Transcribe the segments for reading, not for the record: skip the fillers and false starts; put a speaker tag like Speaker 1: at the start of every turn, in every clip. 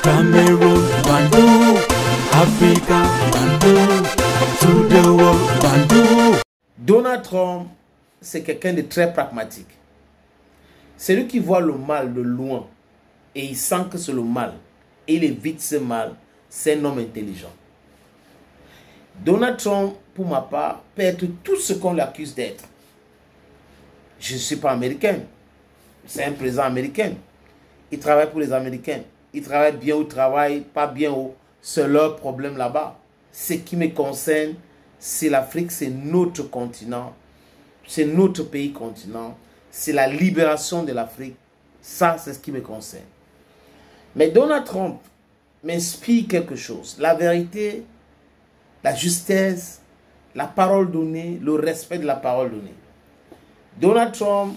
Speaker 1: Cameroon, Bandung, Africa, Bandung, to the world, Bandung.
Speaker 2: Donald Trump, c'est quelqu'un de très pragmatique. C'est lui qui voit le mal de loin et il sent que c'est le mal. Et il évite ce mal. C'est un homme intelligent. Donald Trump, pour ma part, peut être tout ce qu'on l'accuse d'être. Je ne suis pas américain. C'est un président américain. Il travaille pour les Américains. Il travaille bien ou il travaille pas bien ou c'est leur problème là-bas. Ce qui me concerne, c'est l'Afrique, c'est notre continent. C'est notre pays continent. C'est la libération de l'Afrique. Ça, c'est ce qui me concerne. Mais Donald Trump m'inspire quelque chose. La vérité, la justesse, la parole donnée, le respect de la parole donnée. Donald Trump,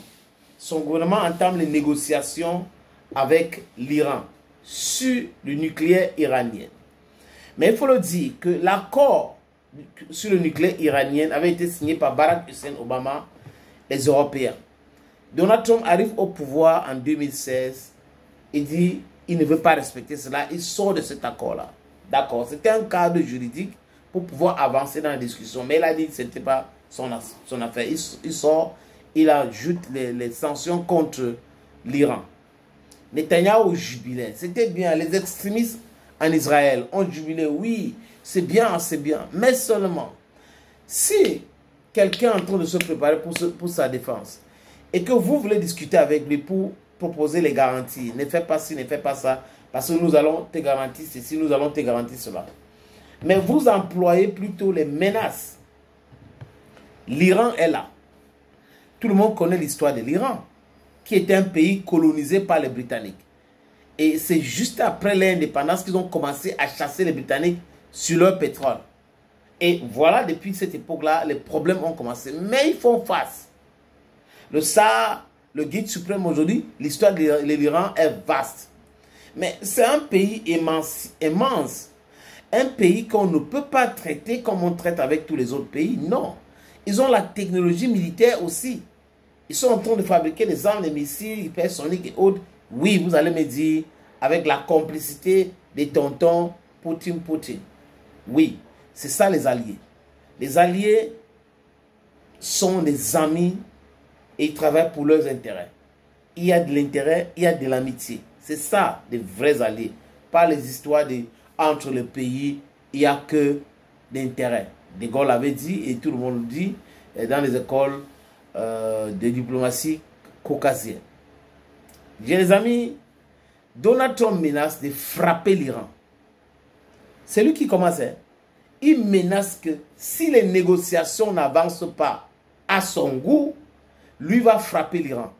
Speaker 2: son gouvernement entame les négociations avec l'Iran sur le nucléaire iranien. Mais il faut le dire que l'accord sur le nucléaire iranien avait été signé par Barack Hussein Obama, les Européens. Donald Trump arrive au pouvoir en 2016 et dit il ne veut pas respecter cela, il sort de cet accord-là. D'accord, c'était un cadre juridique pour pouvoir avancer dans la discussion, mais il a dit que ce n'était pas son affaire. Il sort, il ajoute les sanctions contre l'Iran. Netanyahu jubilait, c'était bien, les extrémistes en Israël ont jubilé, oui, c'est bien, mais seulement si quelqu'un est en train de se préparer pour sa défense et que vous voulez discuter avec lui pour proposer les garanties, ne fais pas ci, ne fais pas ça, parce que nous allons te garantir ceci, nous allons te garantir cela. Mais vous employez plutôt les menaces. L'Iran est là. Tout le monde connaît l'histoire de l'Iran, qui était un pays colonisé par les Britanniques. Et c'est juste après l'indépendance qu'ils ont commencé à chasser les Britanniques sur leur pétrole. Et voilà, depuis cette époque-là, les problèmes ont commencé. Mais ils font face. Le Shah, le guide suprême aujourd'hui, l'histoire de l'Iran est vaste. Mais c'est un pays immense. Un pays qu'on ne peut pas traiter comme on traite avec tous les autres pays. Non. Ils ont la technologie militaire aussi. Ils sont en train de fabriquer des armes, des missiles hypersoniques et autres. Oui, vous allez me dire, avec la complicité des tontons Poutine. Oui, c'est ça les alliés. Les alliés sont des amis et ils travaillent pour leurs intérêts. Il y a de l'intérêt, il y a de l'amitié. C'est ça, les vrais alliés. Pas les histoires entre les pays, il n'y a que d'intérêt. De Gaulle avait dit, et tout le monde le dit, dans les écoles de diplomatie caucasienne. J'ai les amis, Donald Trump menace de frapper l'Iran. C'est lui qui commence. Il menace que si les négociations n'avancent pas à son goût, lui va frapper l'Iran.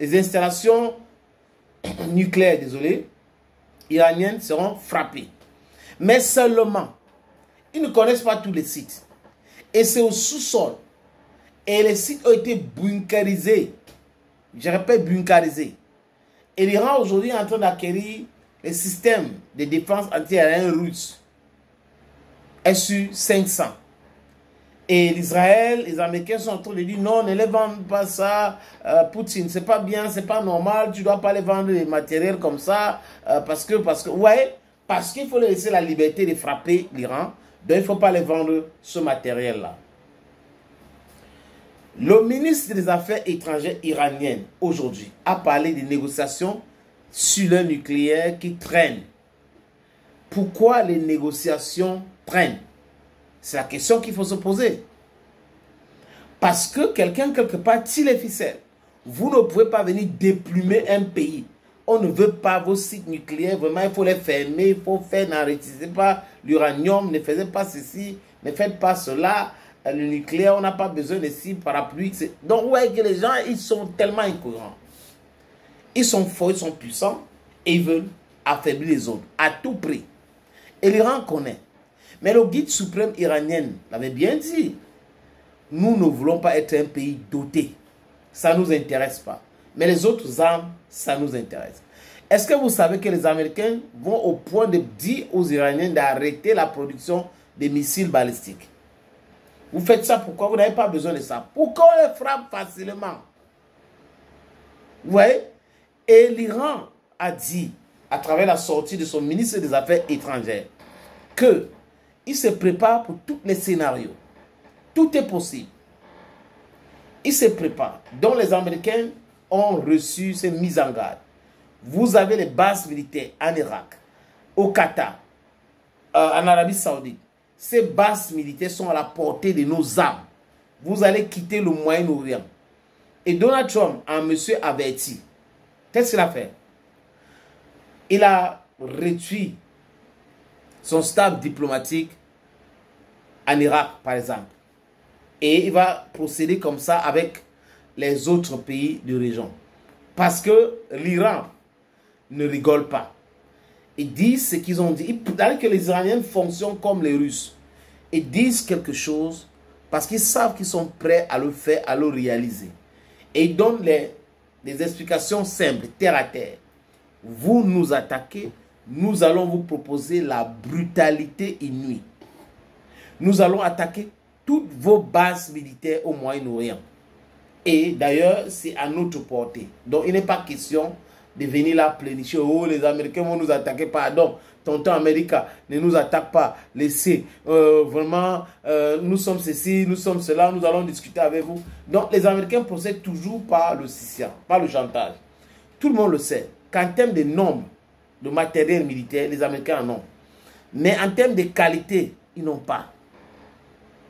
Speaker 2: Les installations nucléaires, iraniennes seront frappées. Mais seulement, ils ne connaissent pas tous les sites. Et c'est au sous-sol. Et les sites ont été bunkerisés. Je répète, bunkerisés. Et l'Iran aujourd'hui est en train d'acquérir les systèmes de défense anti-aérienne russes. Su-500. Et l'Israël, les Américains sont en train de dire non, ne les vendez pas ça, Poutine, c'est pas bien, c'est pas normal, tu dois pas les vendre des matériels comme ça, parce qu'il faut leur laisser la liberté de frapper l'Iran, donc il ne faut pas les vendre ce matériel-là. Le ministre des Affaires étrangères iranienne, aujourd'hui, a parlé des négociations sur le nucléaire qui traînent. Pourquoi les négociations traînent? C'est la question qu'il faut se poser. Parce que quelqu'un, quelque part, tire les ficelles. Vous ne pouvez pas venir déplumer un pays. On ne veut pas vos sites nucléaires. Vraiment, il faut les fermer. Il faut faire, n'enrichissez pas l'uranium. Ne faites pas ceci. Ne faites pas cela. Le nucléaire, on n'a pas besoin de cibles parapluies. Donc, vous voyez que les gens, ils sont tellement incohérents. Ils sont forts, ils sont puissants. Et ils veulent affaiblir les autres. À tout prix. Et l'Iran connaît. Mais le guide suprême iranien l'avait bien dit. Nous ne voulons pas être un pays doté. Ça ne nous intéresse pas. Mais les autres armes, ça nous intéresse. Est-ce que vous savez que les Américains vont au point de dire aux Iraniens d'arrêter la production des missiles balistiques? Vous faites ça pourquoi? Vous n'avez pas besoin de ça. Pourquoi on les frappe facilement? Vous voyez? Et l'Iran a dit à travers la sortie de son ministre des Affaires étrangères, qu'il se prépare pour tous les scénarios. Tout est possible. Il se prépare. Donc les Américains ont reçu ces mises en garde. Vous avez les bases militaires en Irak, au Qatar, en Arabie Saoudite. Ces bases militaires sont à la portée de nos armes. Vous allez quitter le Moyen-Orient. Et Donald Trump, un monsieur averti, qu'est-ce qu'il a fait? Il a réduit son staff diplomatique en Irak, par exemple. Et il va procéder comme ça avec les autres pays de région. Parce que l'Iran ne rigole pas. Ils disent ce qu'ils ont dit. Il paraît que les Iraniens fonctionnent comme les Russes. Ils disent quelque chose parce qu'ils savent qu'ils sont prêts à le faire, à le réaliser. Et ils donnent des explications simples, terre à terre. Vous nous attaquez, nous allons vous proposer la brutalité inouïe. Nous allons attaquer toutes vos bases militaires au Moyen-Orient. Et d'ailleurs, c'est à notre portée. Donc, il n'est pas question de venir là plénicher. Oh, les Américains vont nous attaquer. Pardon, tonton Américain, ne nous attaque pas. Laissez. Vraiment, nous sommes ceci, nous sommes cela, nous allons discuter avec vous. Donc, les Américains procèdent toujours par le scission, par le chantage. Tout le monde le sait. Qu'en termes de nombre de matériel militaire, les Américains en ont. Mais en termes de qualité, ils n'ont pas.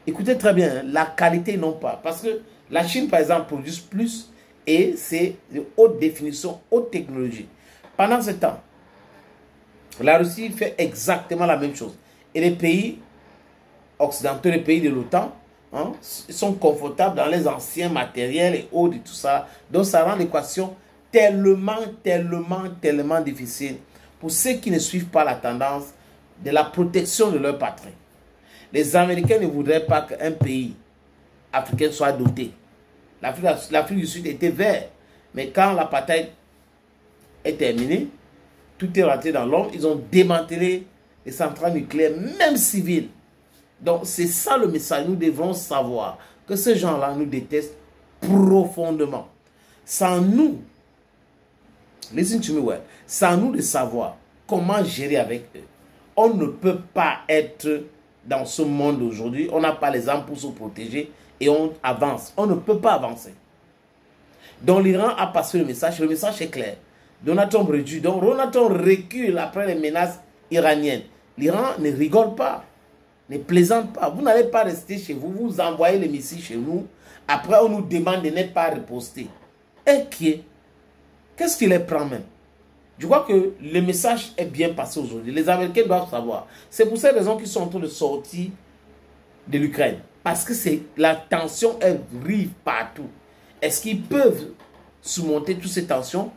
Speaker 2: Écoutez très bien, la qualité, ils n'ont pas. Parce que la Chine, par exemple, produit plus et c'est de haute définition, haute technologie. Pendant ce temps, la Russie fait exactement la même chose. Et les pays occidentaux, les pays de l'OTAN, hein, sont confortables dans les anciens matériels et autres et tout ça. Donc ça rend l'équation tellement difficile pour ceux qui ne suivent pas la tendance de la protection de leur patrie. Les Américains ne voudraient pas qu'un pays africain soit doté. L'Afrique du Sud était vert. Mais quand l'apartheid est terminé, tout est rentré dans l'ombre. Ils ont démantelé les centrales nucléaires, même civiles. Donc c'est ça le message. Nous devons savoir que ces gens-là nous détestent profondément. Sans nous, listen to me well, sans nous de savoir comment gérer avec eux, on ne peut pas être dans ce monde aujourd'hui. On n'a pas les armes pour se protéger et on avance. On ne peut pas avancer. Donc l'Iran a passé le message est clair. Donald Trump réduit. Donc Donald Trump recule après les menaces iraniennes. L'Iran ne rigole pas, ne plaisante pas. Vous n'allez pas rester chez vous, vous envoyez les missiles chez nous. Après on nous demande de ne pas riposter. Inquiet. Qu'est-ce qui les prend même? Je crois que le message est bien passé aujourd'hui. Les Américains doivent savoir. C'est pour ces raisons qu'ils sont en train de sortir de l'Ukraine. Parce que la tension arrive partout. Est-ce qu'ils peuvent surmonter toutes ces tensions?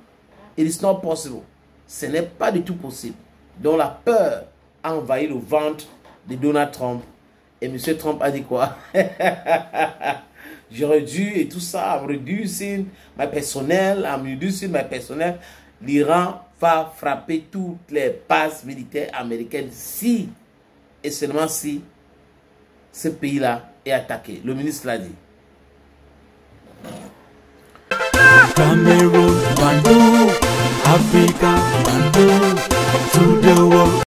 Speaker 2: It is not possible. Ce n'est pas du tout possible. Donc la peur a envahi le ventre de Donald Trump. Et M. Trump a dit quoi? J'aurais dû et tout ça, I'm reducing my personnel, L'Iran va frapper toutes les bases militaires américaines si et seulement si ce pays-là est attaqué. Le ministre l'a dit.
Speaker 1: Cameroon, Bandung, Africa, Bandung, to the world.